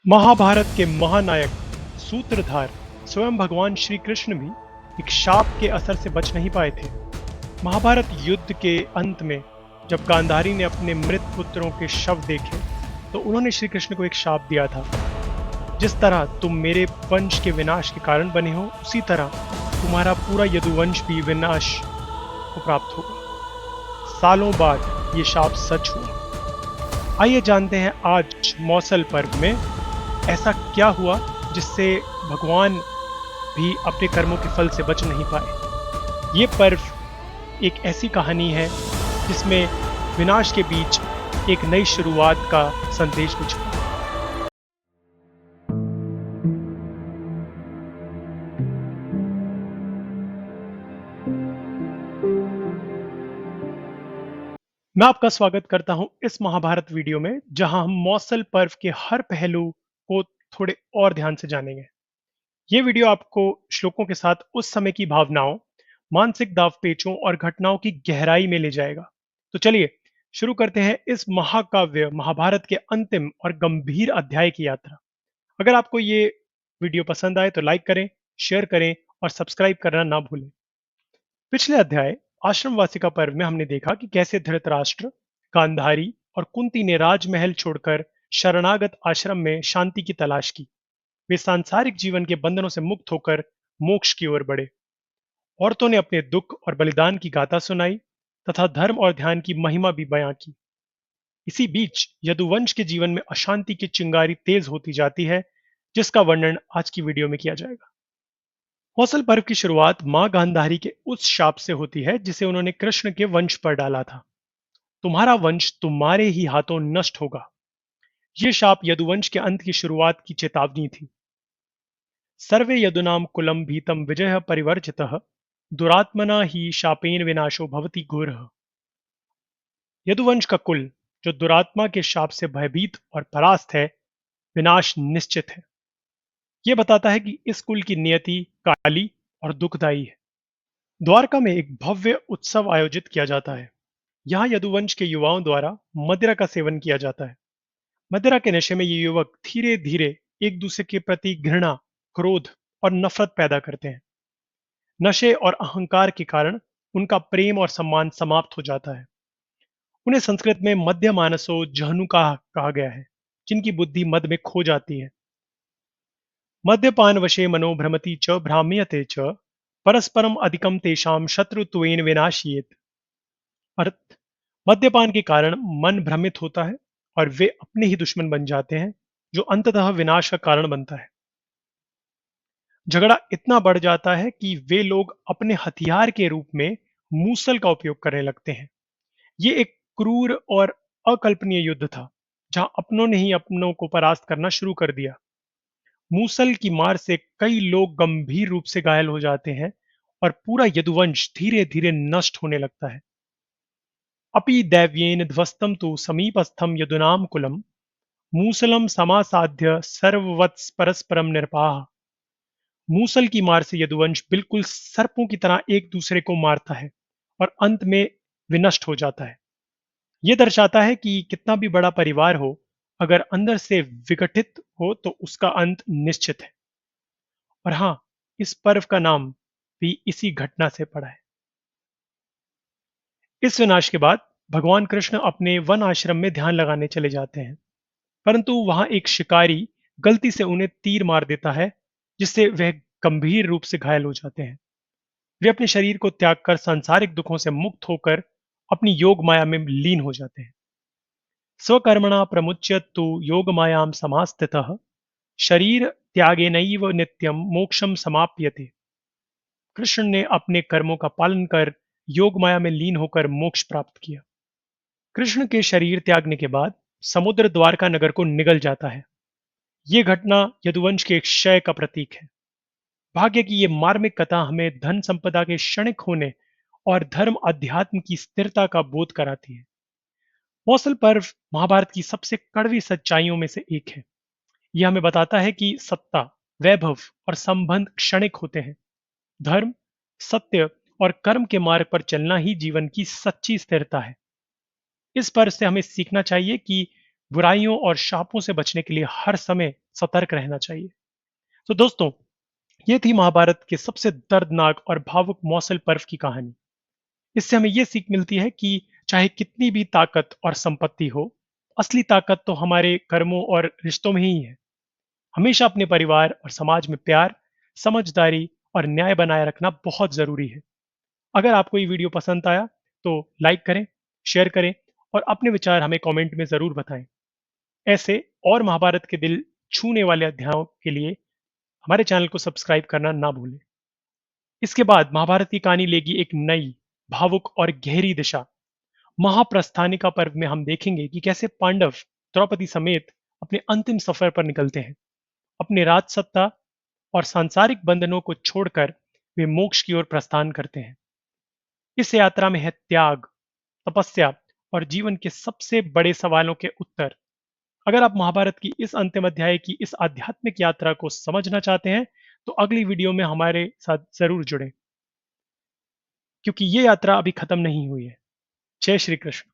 महाभारत के महानायक सूत्रधार स्वयं भगवान श्री कृष्ण भी एक शाप के असर से बच नहीं पाए थे। महाभारत युद्ध के अंत में जब गांधारी ने अपने मृत पुत्रों के शव देखे तो उन्होंने श्री कृष्ण को एक शाप दिया था। जिस तरह तुम मेरे वंश के विनाश के कारण बने हो, उसी तरह तुम्हारा पूरा यदुवंश भी विनाश को प्राप्त होगा। सालों बाद ये शाप सच हुआ। आइए जानते हैं आज मौसल पर्व में ऐसा क्या हुआ जिससे भगवान भी अपने कर्मों के फल से बच नहीं पाए। ये पर्व एक ऐसी कहानी है जिसमें विनाश के बीच एक नई शुरुआत का संदेश भी छुपा है। मैं आपका स्वागत करता हूं इस महाभारत वीडियो में, जहां हम मौसल पर्व के हर पहलू को थोड़े और ध्यान से जानेंगे। ये वीडियो आपको श्लोकों के साथ उस समय की भावनाओं, मानसिक दांवपेचों और घटनाओं की गहराई में ले जाएगा। तो चलिए शुरू करते हैं इस महाकाव्य महाभारत के अंतिम और गंभीर अध्याय की यात्रा। अगर आपको ये वीडियो पसंद आए तो लाइक करें, शेयर करें और सब्सक्राइब करना ना भूलें। पिछले अध्याय आश्रम वासिका पर्व में हमने देखा कि कैसे धृतराष्ट्र, गांधारी और कुंती ने राजमहल छोड़कर शरणागत आश्रम में शांति की तलाश की। वे सांसारिक जीवन के बंधनों से मुक्त होकर मोक्ष की ओर बढ़े। औरतों ने अपने दुख और बलिदान की गाथा सुनाई तथा धर्म और ध्यान की महिमा भी बयां की। इसी बीच यदुवंश के जीवन में अशांति की चिंगारी तेज होती जाती है, जिसका वर्णन आज की वीडियो में किया जाएगा। मौसल पर्व की शुरुआत मां गांधारी के उस शाप से होती है जिसे उन्होंने कृष्ण के वंश पर डाला था। तुम्हारा वंश तुम्हारे ही हाथों नष्ट होगा। यह शाप यदुवंश के अंत की शुरुआत की चेतावनी थी। सर्वे यदुनाम कुलम भीतम विजय परिवर्जितः दुरात्मना ही शापेन विनाशो भवति घोरः। यदुवंश का कुल जो दुरात्मा के शाप से भयभीत और परास्त है, विनाश निश्चित है। यह बताता है कि इस कुल की नियति काली और दुखदायी है। द्वारका में एक भव्य उत्सव आयोजित किया जाता है। यहाँ यदुवंश के युवाओं द्वारा मदिरा का सेवन किया जाता है। मदिरा के नशे में ये युवक धीरे धीरे एक दूसरे के प्रति घृणा, क्रोध और नफरत पैदा करते हैं। नशे और अहंकार के कारण उनका प्रेम और सम्मान समाप्त हो जाता है। उन्हें संस्कृत में मध्य मानसो जहनु कहा गया है, जिनकी बुद्धि मद में खो जाती है। मद्यपान वशे मनो भ्रमति च भ्राम्यते च परस्परम अधिकम तेषाम शत्रुत्वेन विनाशियेत। अर्थ, मद्यपान के कारण मन भ्रमित होता है और वे अपने ही दुश्मन बन जाते हैं, जो अंततः विनाश का कारण बनता है। झगड़ा इतना बढ़ जाता है कि वे लोग अपने हथियार के रूप में मूसल का उपयोग करने लगते हैं। ये एक क्रूर और अकल्पनीय युद्ध था, जहां अपनों ने ही अपनों को परास्त करना शुरू कर दिया। मूसल की मार से कई लोग गंभीर रूप से घायल हो जाते हैं और पूरा यदुवंश धीरे धीरे नष्ट होने लगता है। अपि दैव्येन ध्वस्तम तु समीपस्थम यदुनाम कुलम मूसलम समासाध्य सर्ववत्स परस्परम निर्पाह। मूसल की मार से यदुवंश बिल्कुल सर्पों की तरह एक दूसरे को मारता है और अंत में विनष्ट हो जाता है। यह दर्शाता है कि कितना भी बड़ा परिवार हो, अगर अंदर से विघटित हो तो उसका अंत निश्चित है। और हाँ, इस पर्व का नाम भी इसी घटना से पड़ा है। इस विनाश के बाद भगवान कृष्ण अपने वन आश्रम में ध्यान लगाने चले जाते हैं, परंतु वहां एक शिकारी गलती से उन्हें तीर मार देता है, जिससे वह गंभीर रूप से घायल हो जाते हैं। वे अपने शरीर को त्याग कर सांसारिक दुखों से मुक्त होकर अपनी योग माया में लीन हो जाते हैं। स्वकर्मणा प्रमुच्य तु योग मायाम समास्थितः शरीर त्यागेनैव नित्यम मोक्षम समाप्यते। कृष्ण ने अपने कर्मों का पालन कर योग माया में लीन होकर मोक्ष प्राप्त किया। कृष्ण के शरीर त्यागने के बाद समुद्र द्वारका नगर को निगल जाता है। यह घटना यदुवंश के क्षय का प्रतीक है। भाग्य की यह मार्मिक कथा हमें धन संपदा के क्षणिक होने और धर्म अध्यात्म की स्थिरता का बोध कराती है। मौसल पर्व महाभारत की सबसे कड़वी सच्चाइयों में से एक है। यह हमें बताता है कि सत्ता, वैभव और संबंध क्षणिक होते हैं। धर्म, सत्य और कर्म के मार्ग पर चलना ही जीवन की सच्ची स्थिरता है। इस पर्व से हमें सीखना चाहिए कि बुराइयों और शापों से बचने के लिए हर समय सतर्क रहना चाहिए। तो दोस्तों, ये थी महाभारत के सबसे दर्दनाक और भावुक मौसल पर्व की कहानी। इससे हमें ये सीख मिलती है कि चाहे कितनी भी ताकत और संपत्ति हो, असली ताकत तो हमारे कर्मों और रिश्तों में ही है। हमेशा अपने परिवार और समाज में प्यार, समझदारी और न्याय बनाए रखना बहुत जरूरी है। अगर आपको ये वीडियो पसंद आया तो लाइक करें, शेयर करें और अपने विचार हमें कमेंट में जरूर बताएं। ऐसे और महाभारत के दिल छूने वाले अध्यायों के लिए हमारे चैनल को सब्सक्राइब करना ना भूलें। इसके बाद महाभारत की कहानी लेगी एक नई, भावुक और गहरी दिशा। महाप्रस्थानिका पर्व में हम देखेंगे कि कैसे पांडव द्रौपदी समेत अपने अंतिम सफर पर निकलते हैं। अपने राजसत्ता और सांसारिक बंधनों को छोड़कर वे मोक्ष की ओर प्रस्थान करते हैं। इस यात्रा में है त्याग, तपस्या और जीवन के सबसे बड़े सवालों के उत्तर। अगर आप महाभारत की इस अंतिम अध्याय की इस आध्यात्मिक यात्रा को समझना चाहते हैं, तो अगली वीडियो में हमारे साथ जरूर जुड़ें, क्योंकि ये यात्रा अभी खत्म नहीं हुई है। जय श्री कृष्ण।